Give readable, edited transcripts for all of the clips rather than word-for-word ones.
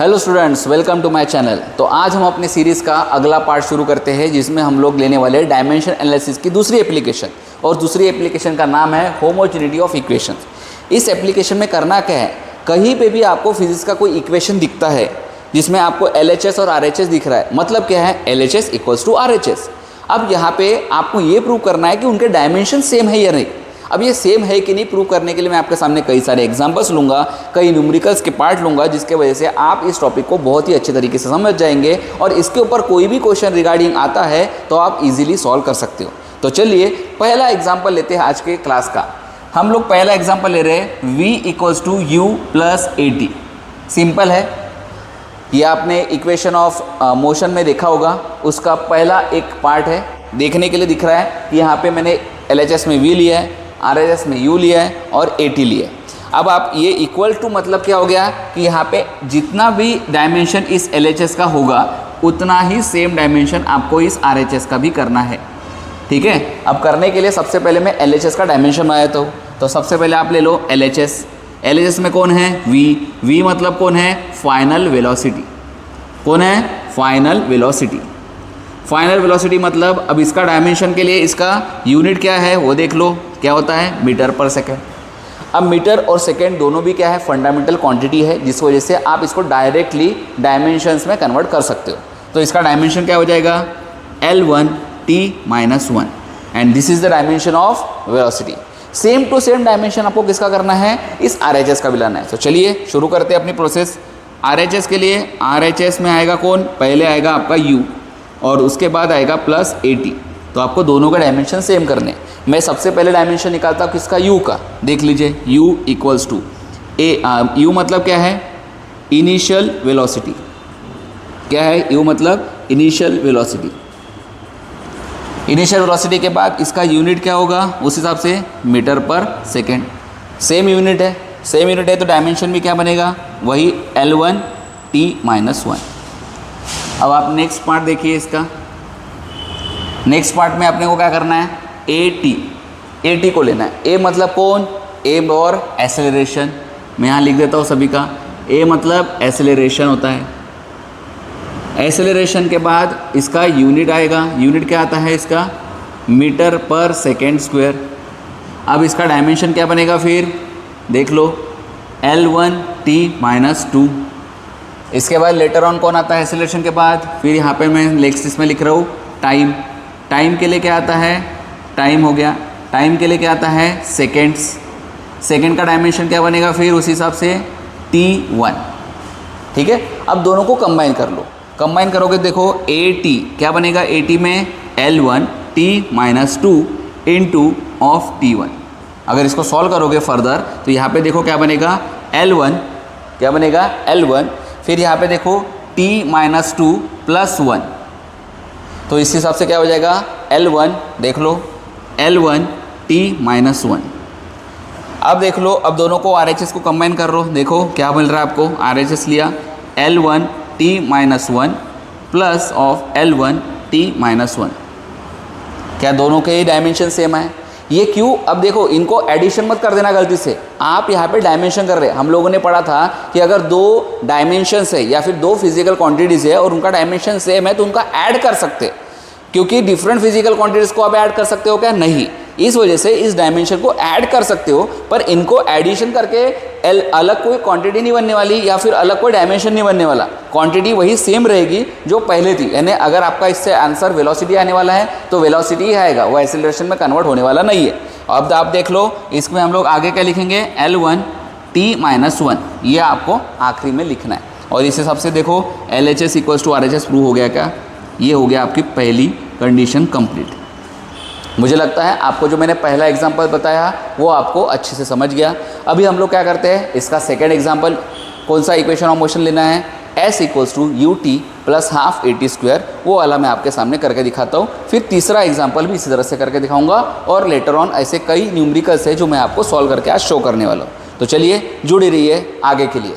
Hello students, welcome to my channel. तो आज हम अपने सीरीज़ का अगला पार्ट शुरू करते हैं, जिसमें हम लोग लेने वाले हैं डायमेंशन एनालिसिस की दूसरी एप्लीकेशन। और दूसरी एप्लीकेशन का नाम है होमोजेनिटी ऑफ इक्वेशंस। इस एप्लीकेशन में करना क्या है, कहीं पे भी आपको फिजिक्स का कोई इक्वेशन दिखता है जिसमें आपको LHS और RHS दिख रहा है, मतलब क्या है, LHS इक्वल्स टू RHS। अब यहाँ पे आपको ये प्रूव करना है कि उनके डायमेंशन सेम है या नहीं। अब ये सेम है कि नहीं प्रूव करने के लिए मैं आपके सामने कई सारे एग्जांपल्स लूँगा, कई न्यूमेरिकल्स के पार्ट लूँगा, जिसके वजह से आप इस टॉपिक को बहुत ही अच्छे तरीके से समझ जाएंगे और इसके ऊपर कोई भी क्वेश्चन रिगार्डिंग आता है तो आप इजीली सॉल्व कर सकते हो। तो चलिए पहला एग्जाम्पल लेते हैं आज के क्लास का। हम लोग पहला एग्जाम्पल ले रहे हैं v equals to u plus AT। Simple है, ये आपने इक्वेशन ऑफ मोशन में देखा होगा, उसका पहला एक पार्ट है। देखने के लिए दिख रहा है कि यहाँ पे मैंने LHS में v लिया है, RHS में u लिया है और AT लिया है। अब आप ये इक्वल टू मतलब क्या हो गया कि यहाँ पे जितना भी डायमेंशन इस LHS का होगा उतना ही सेम डायमेंशन आपको इस RHS का भी करना है। ठीक है, अब करने के लिए सबसे पहले मैं LHS का डायमेंशन बनाता हूँ। तो सबसे पहले आप ले लो LHS में कौन है, v मतलब कौन है, फाइनल वेलोसिटी। कौन है, फाइनल वेलोसिटी। फाइनल वेलोसिटी मतलब अब इसका डायमेंशन के लिए इसका यूनिट क्या है वो देख लो, क्या होता है, मीटर पर सेकेंड। अब मीटर और सेकेंड दोनों भी क्या है, फंडामेंटल क्वांटिटी है, जिस वजह से आप इसको डायरेक्टली डायमेंशंस में कन्वर्ट कर सकते हो। तो इसका डायमेंशन क्या हो जाएगा, L1t-1 and this is the dimension of velocity. Same to same dimension आपको किसका करना है, इस RHS का भी लाना है। तो चलिए शुरू करते हैं अपनी प्रोसेस। RHS के लिए RHS में आएगा कौन, पहले आएगा आपका U और उसके बाद आएगा प्लस AT। तो आपको दोनों का डायमेंशन सेम करने। मैं सबसे पहले डायमेंशन निकालता हूँ किसका, U का। देख लीजिए U इक्वल्स टू U मतलब क्या है, इनिशियल वेलोसिटी। क्या है U मतलब, इनिशियल वेलोसिटी। इनिशियल वेलोसिटी के बाद इसका यूनिट क्या होगा, उस हिसाब से मीटर पर सेकेंड। सेम यूनिट है तो डायमेंशन भी क्या बनेगा, वही L1t-1। अब आप नेक्स्ट पार्ट देखिए इसका। नेक्स्ट पार्ट में अपने को क्या करना है, AT को लेना है। A मतलब कौन, A और एक्सेलरेशन। मैं यहाँ लिख देता हूँ सभी का। A मतलब एक्सेलरेशन होता है। एक्सेलरेशन के बाद इसका यूनिट आएगा, यूनिट क्या आता है इसका, मीटर पर सेकेंड स्क्वायर। अब इसका डायमेंशन क्या बनेगा फिर, देख लो, L1t-2। इसके बाद लेटर ऑन कौन आता है एक्सेलरेशन के बाद, फिर यहाँ पे मैं नेक्स्ट इसमें लिख रहा हूँ टाइम के लिए क्या आता है, टाइम हो गया। टाइम के लिए क्या आता है, सेकेंड्स। सेकेंड का डायमेंशन क्या बनेगा फिर उस हिसाब से T1। ठीक है, अब दोनों को कंबाइन कर लो। कंबाइन करोगे देखो AT क्या बनेगा, AT में L1t-2 इंटू ऑफ T1। अगर इसको सॉल्व करोगे फर्दर तो यहाँ पे देखो क्या बनेगा, L1 क्या बनेगा, L1, फिर यहाँ पे देखो t-2 प्लस 1। तो इस हिसाब से क्या हो जाएगा, L1, देख लो L1t-1। अब देख लो, अब दोनों को RHS को कंबाइन कर लो, देखो क्या मिल रहा है आपको। RHS लिया L1t-1 प्लस ऑफ L1t-1। क्या दोनों के ही डायमेंशन सेम है, ये क्यों, अब देखो इनको एडिशन मत कर देना गलती से। आप यहाँ पे डायमेंशन कर रहे हैं। हम लोगों ने पढ़ा था कि अगर दो डायमेंशंस है या फिर दो फिजिकल क्वांटिटीज़ है और उनका डायमेंशन सेम है तो उनका ऐड कर सकते हैं, क्योंकि डिफरेंट फिजिकल क्वांटिटीज़ को आप ऐड कर सकते हो क्या, नहीं। इस वजह से इस डायमेंशन को ऐड कर सकते हो, पर इनको एडिशन करके अलग कोई क्वांटिटी नहीं बनने वाली या फिर अलग कोई डायमेंशन नहीं बनने वाला। क्वांटिटी वही सेम रहेगी जो पहले थी। यानी अगर आपका इससे आंसर वेलोसिटी आने वाला है तो वेलोसिटी ही आएगा, वो एक्सेलरेशन में कन्वर्ट होने वाला नहीं है। अब आप देख लो, इसमें हम लोग आगे क्या लिखेंगे, L1t-1, ये आपको आखिरी में लिखना है। और इस हिसाब से देखो LHS equals to RHS prove हो गया क्या, ये हो गया आपकी पहली कंडीशन कंप्लीट। मुझे लगता है आपको जो मैंने पहला एग्जांपल बताया वो आपको अच्छे से समझ गया। अभी हम लोग क्या करते हैं, इसका सेकेंड एग्जांपल, कौन सा इक्वेशन ऑफ मोशन लेना है, S equals to ut plus half AT², वो वाला मैं आपके सामने करके दिखाता हूँ। फिर तीसरा एग्जांपल भी इसी तरह से करके दिखाऊंगा और लेटर ऑन ऐसे कई न्यूमेरिकल्स है जो मैं आपको सॉल्व करके आज शो करने वाला हूँ। तो चलिए जुड़ी रहिए आगे के लिए।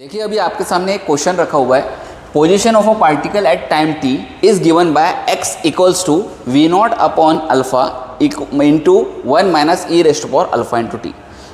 देखिए अभी आपके सामने एक क्वेश्चन रखा हुआ है, position of a particle at time t is given by x equals to v not upon alpha into 1 minus e raised power alpha into t.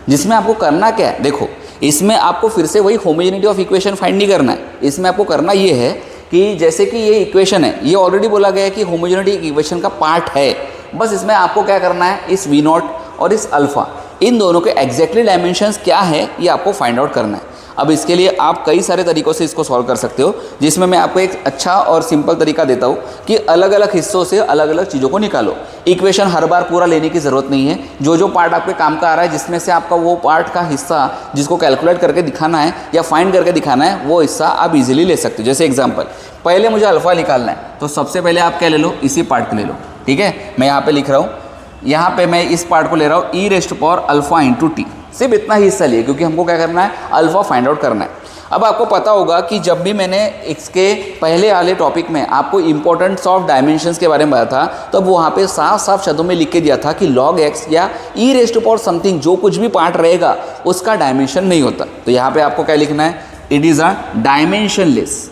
जिसमें आपको करना क्या है, देखो इसमें आपको फिर से वही होमोजेनिटी ऑफ इक्वेशन फाइंड नहीं करना है। इसमें आपको करना ये है कि जैसे कि ये इक्वेशन है, ये ऑलरेडी बोला गया है कि होमोजेनिटी इक्वेशन का पार्ट है। बस इसमें आपको क्या करना है, इस वी नॉट और इस अल्फा इन दोनों के एग्जैक्टली डायमेंशंस क्या है ये आपको फाइंड आउट करना है। अब इसके लिए आप कई सारे तरीक़ों से इसको सॉल्व कर सकते हो, जिसमें मैं आपको एक अच्छा और सिंपल तरीका देता हूँ कि अलग अलग हिस्सों से अलग अलग चीज़ों को निकालो। इक्वेशन हर बार पूरा लेने की ज़रूरत नहीं है। जो जो पार्ट आपके काम का आ रहा है, जिसमें से आपका वो पार्ट का हिस्सा जिसको कैलकुलेट करके दिखाना है या फाइंड करके दिखाना है, वो हिस्सा आप इजीली ले सकते हो। जैसे एग्जांपल, पहले मुझे अल्फ़ा निकालना है, तो सबसे पहले आप क्या ले लो, इसी पार्ट को ले लो। ठीक है, मैं यहाँ पर लिख रहा हूँ, यहाँ पे मैं इस पार्ट को ले रहा हूँ e raised power alpha into t. सिर्फ इतना ही हिस्सा लिए, क्योंकि हमको क्या करना है, अल्फा फाइंड आउट करना है। अब आपको पता होगा कि जब भी मैंने इसके पहले वाले टॉपिक में आपको इंपॉर्टेंस ऑफ डायमेंशंस के बारे में बताया था, तब वहाँ पे साफ साफ शब्दों में लिख के दिया था कि log x या ई रेस्ट पावर समथिंग जो कुछ भी पार्ट रहेगा उसका डायमेंशन नहीं होता। तो यहाँ पे आपको क्या लिखना है, इट इज़ अ डायमेंशनलेस।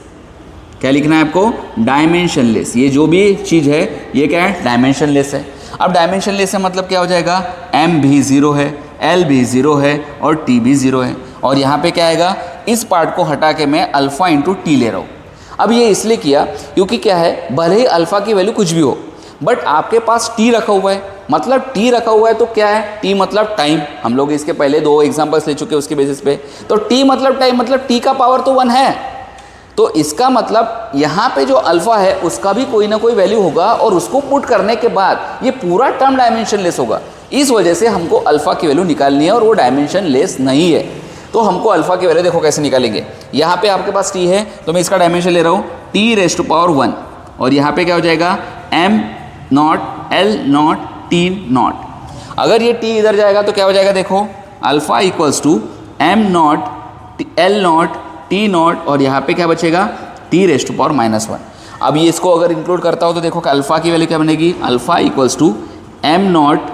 क्या लिखना है आपको, डायमेंशनलेस। ये जो भी चीज़ है ये क्या है, डायमेंशनलेस है। अब डायमेंशनलेस से मतलब क्या हो जाएगा, m भी 0 है, l भी 0 है और t भी 0 है। और यहाँ पे क्या आएगा, इस पार्ट को हटा के मैं अल्फ़ा इंटू टी ले रहा हूँ। अब ये इसलिए किया क्योंकि क्या है, भले ही अल्फ़ा की वैल्यू कुछ भी हो, बट आपके पास t रखा हुआ है। मतलब t रखा हुआ है तो क्या है, t मतलब टाइम। हम लोग इसके पहले 2 एग्जांपल्स ले चुके हैं उसके बेसिस पे। तो t मतलब टाइम, मतलब t का पावर तो 1 है। तो इसका मतलब यहाँ पे जो अल्फ़ा है उसका भी कोई ना कोई वैल्यू होगा, और उसको पुट करने के बाद ये पूरा टर्म डायमेंशनलेस होगा। इस वजह से हमको अल्फ़ा की वैल्यू निकालनी है, और वो डायमेंशनलेस नहीं है। तो हमको अल्फ़ा की वैल्यू देखो कैसे निकालेंगे। यहाँ पे आपके पास t है, तो मैं इसका डायमेंशन ले रहा हूँ t रेस्ट पावर 1, और यहाँ पे क्या हो जाएगा, m not l not t not. अगर ये t इधर जाएगा तो क्या हो जाएगा, देखो alpha equals to m not l not t not, और यहाँ पे क्या बचेगा, t रेस्ट पावर -1। अब ये इसको अगर इंक्लूड करता हो तो देखो कि अल्फ़ा की वैल्यू क्या बनेगी, alpha equals to m not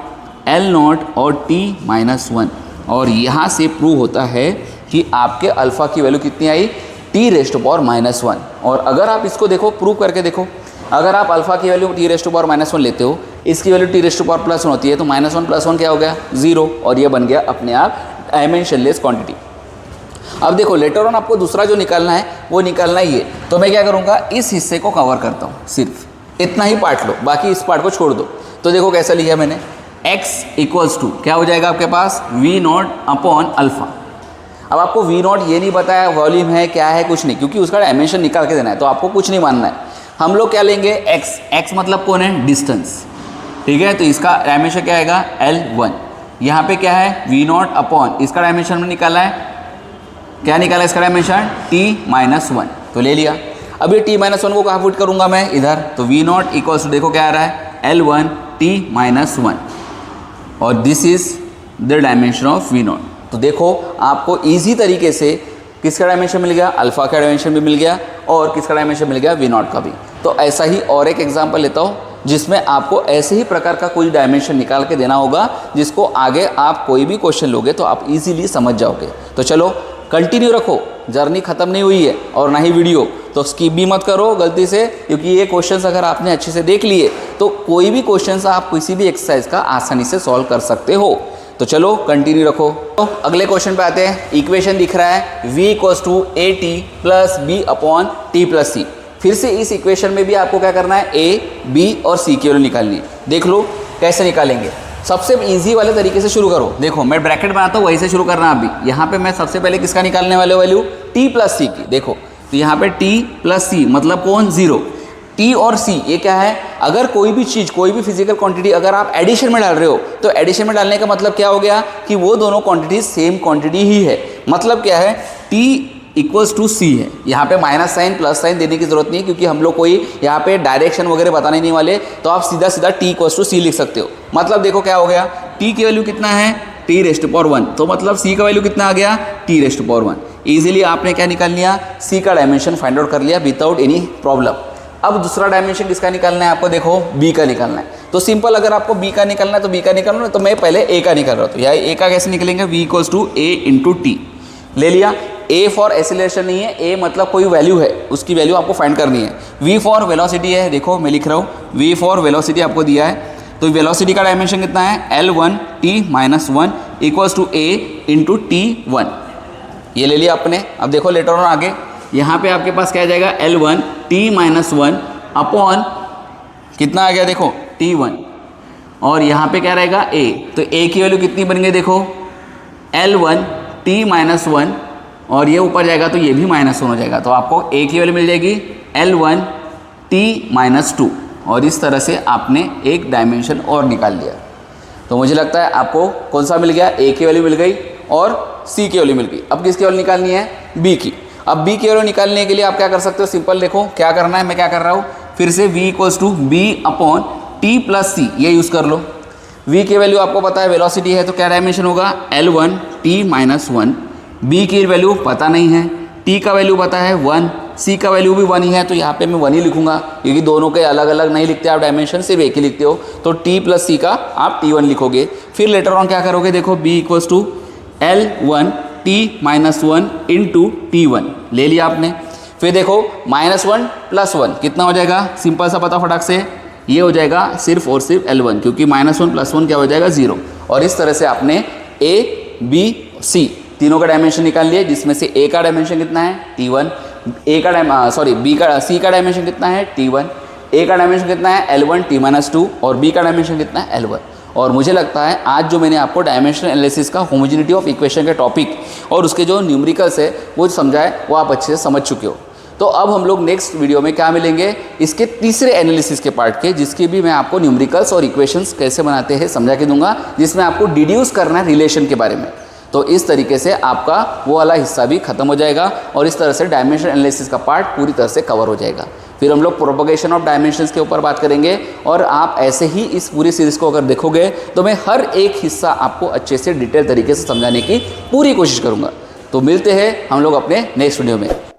l not और t -1। और यहाँ से प्रूव होता है कि आपके अल्फ़ा की वैल्यू कितनी आई, t रेस्ट पावर -1। और अगर आप इसको देखो, प्रूव करके देखो, अगर आप अल्फ़ा की वैल्यू t रेस्ट पावर -1 लेते हो, इसकी वैल्यू t रेस्ट पावर +1 होती है, तो -1 + 1 क्या हो गया, 0, और ये बन गया अपने आप डायमेंशनलेस क्वांटिटी। अब देखो लेटर ऑन आपको दूसरा जो निकालना है वो निकालना ही है। तो मैं क्या करूँगा, इस हिस्से को कवर करता हूँ, सिर्फ इतना ही पार्ट लो, बाकी इस पार्ट को छोड़ दो। तो देखो कैसा लिखा मैंने, x इक्वल्स टू क्या हो जाएगा आपके पास, वी नॉट अपॉन अल्फ़ा। अब आपको वी नॉट ये नहीं बताया वॉल्यूम है क्या है, कुछ नहीं, क्योंकि उसका डायमेंशन निकाल के देना है, तो आपको कुछ नहीं मानना है। हम लोग क्या लेंगे, x मतलब कौन है, डिस्टेंस। ठीक है, तो इसका डायमेंशन क्या आएगा, L1। यहाँ पे क्या है, वी नॉट अपॉन, इसका डायमेंशन में निकाला है, क्या निकाला इसका डायमेंशन, t-1। तो ले लिया। अब ये t-1 को कहाँ पुट करूँगा मैं, इधर। तो वी नॉट इक्वल्स टू देखो क्या आ रहा है, L1 t-1, और this is the dimension of v not. तो देखो आपको इजी तरीके से किसका डायमेंशन मिल गया, अल्फ़ा का डायमेंशन भी मिल गया, और किसका डायमेंशन मिल गया, वी नॉट का भी। तो ऐसा ही और एक एग्जांपल लेता हूँ, जिसमें आपको ऐसे ही प्रकार का कोई डायमेंशन निकाल के देना होगा, जिसको आगे आप कोई भी क्वेश्चन लोगे तो आप इजीली समझ जाओगे। तो चलो कंटिन्यू रखो, जर्नी ख़त्म नहीं हुई है, और ना ही वीडियो, तो स्किप भी मत करो गलती से, क्योंकि ये क्वेश्चंस अगर आपने अच्छे से देख लिए तो कोई भी क्वेश्चंस आप किसी भी एक्सरसाइज का आसानी से सॉल्व कर सकते हो। तो चलो कंटिन्यू रखो। तो अगले क्वेश्चन पे आते हैं। इक्वेशन दिख रहा है v equals to a t plus b upon t plus c. फिर से इस इक्वेशन में भी आपको क्या करना है, a, b और c की वैल्यू निकालनी है। देख लो कैसे निकालेंगे। सबसे इजी वाले तरीके से शुरू करो। देखो मैं ब्रैकेट बनाता हूँ, वहीं से शुरू करना अभी। यहाँ पे मैं सबसे पहले किसका निकालने वाले वैल्यू, t प्लस सी की। देखो तो यहाँ पे t प्लस सी मतलब कौन, 0। t और c ये क्या है, अगर कोई भी चीज़, कोई भी फिजिकल क्वांटिटी अगर आप एडिशन में डाल रहे हो, तो एडिशन में डालने का मतलब क्या हो गया कि वो दोनों क्वांटिटी सेम क्वांटिटी ही है। मतलब क्या है, t इक्वल्स टू सी है। यहाँ पे माइनस साइन प्लस साइन देने की जरूरत नहीं है, क्योंकि हम लोग कोई यहाँ पे डायरेक्शन वगैरह बताने नहीं वाले, तो आप सीधा सीधा t इक्वल्स टू सी लिख सकते हो। मतलब देखो क्या हो गया, t की वैल्यू कितना है, t रेस्ट पावर 1, तो मतलब c का वैल्यू कितना आ गया, t रेस्ट पावर 1। इजीली आपने क्या निकाल लिया, c का डायमेंशन फाइंड आउट कर लिया विदाउट एनी प्रॉब्लम। अब दूसरा डायमेंशन किसका निकालना है आपको, देखो b का निकालना है। तो सिंपल, अगर आपको b का निकालना है तो b का निकालना है, तो मैं पहले a का निकाल रहा हूँ। तो यहाँ a का कैसे निकलेंगे, v equals to a into t ले लिया। ए फॉर एक्सीलरेशन नहीं है, ए मतलब कोई वैल्यू है, उसकी वैल्यू आपको फाइंड करनी है। वी फॉर वेलोसिटी है, देखो मैं लिख रहा हूँ, वी फॉर वेलोसिटी आपको दिया है, तो वेलोसिटी का डायमेंशन कितना है, L1t-1 equals to a into t1, ये ले लिया आपने। अब देखो लेटर ऑन आगे, यहाँ पे आपके पास क्या आ जाएगा, L1t-1 अपॉन कितना आ गया देखो t1, और यहाँ पे क्या रहेगा a, तो a की वैल्यू कितनी बन गई देखो L1t-1, और ये ऊपर जाएगा तो ये भी -1 हो जाएगा, तो आपको a की वैल्यू मिल जाएगी L1t-2, और इस तरह से आपने एक डायमेंशन और निकाल लिया। तो मुझे लगता है आपको कौन सा मिल गया, a की वैल्यू मिल गई और c की वैल्यू मिल गई। अब किसकी वैल्यू निकालनी है, b की। अब b की वैल्यू निकालने के लिए आप क्या कर सकते हो, सिंपल देखो क्या करना है, मैं क्या कर रहा हूँ, फिर से v equals to b upon t plus c, ये यूज़ कर लो। v की वैल्यू आपको पता है वेलोसिटी है, तो क्या डायमेंशन होगा L1t-1, b की वैल्यू पता नहीं है, t का वैल्यू पता है 1, c का वैल्यू भी 1 ही है, तो यहाँ पे मैं 1 ही लिखूंगा, क्योंकि दोनों के अलग अलग नहीं लिखते आप डायमेंशन, सिर्फ एक ही लिखते हो, तो t प्लस c का आप t1 लिखोगे। फिर लेटर ऑन क्या करोगे, देखो b equals to L1t-1 into t1 ले लिया आपने। फिर देखो -1 + 1 कितना हो जाएगा, सिंपल सा पता फटाक से, ये हो जाएगा सिर्फ और सिर्फ L1, क्योंकि -1 + 1 क्या हो जाएगा 0, और इस तरह से आपने a b c तीनों का डायमेंशन निकाल लिए, जिसमें से a का डायमेंशन कितना है t1, c का डायमेंशन कितना है t1, a का डायमेंशन कितना है L1t-2, और b का डायमेंशन कितना है L1। और मुझे लगता है आज जो मैंने आपको डायमेंशन एनालिसिस का होमोजेनिटी ऑफ इक्वेशन के टॉपिक और उसके जो न्यूमेरिकल्स है वो समझाए, वो आप अच्छे से समझ चुके हो। तो अब हम लोग नेक्स्ट वीडियो में क्या मिलेंगे, इसके तीसरे एनालिसिस के पार्ट के, जिसके भी मैं आपको न्यूमेरिकल्स और इक्वेशंस कैसे बनाते हैं समझा के दूंगा, जिसमें आपको डिड्यूस करना है रिलेशन के बारे में। तो इस तरीके से आपका वो वाला हिस्सा भी खत्म हो जाएगा, और इस तरह से डायमेंशन एनालिसिस का पार्ट पूरी तरह से कवर हो जाएगा। फिर हम लोग प्रोपगेशन ऑफ डायमेंशंस के ऊपर बात करेंगे, और आप ऐसे ही इस पूरी सीरीज़ को अगर देखोगे तो मैं हर एक हिस्सा आपको अच्छे से डिटेल तरीके से समझाने की पूरी कोशिश करूँगा। तो मिलते हैं हम लोग अपने नेक्स्ट वीडियो में।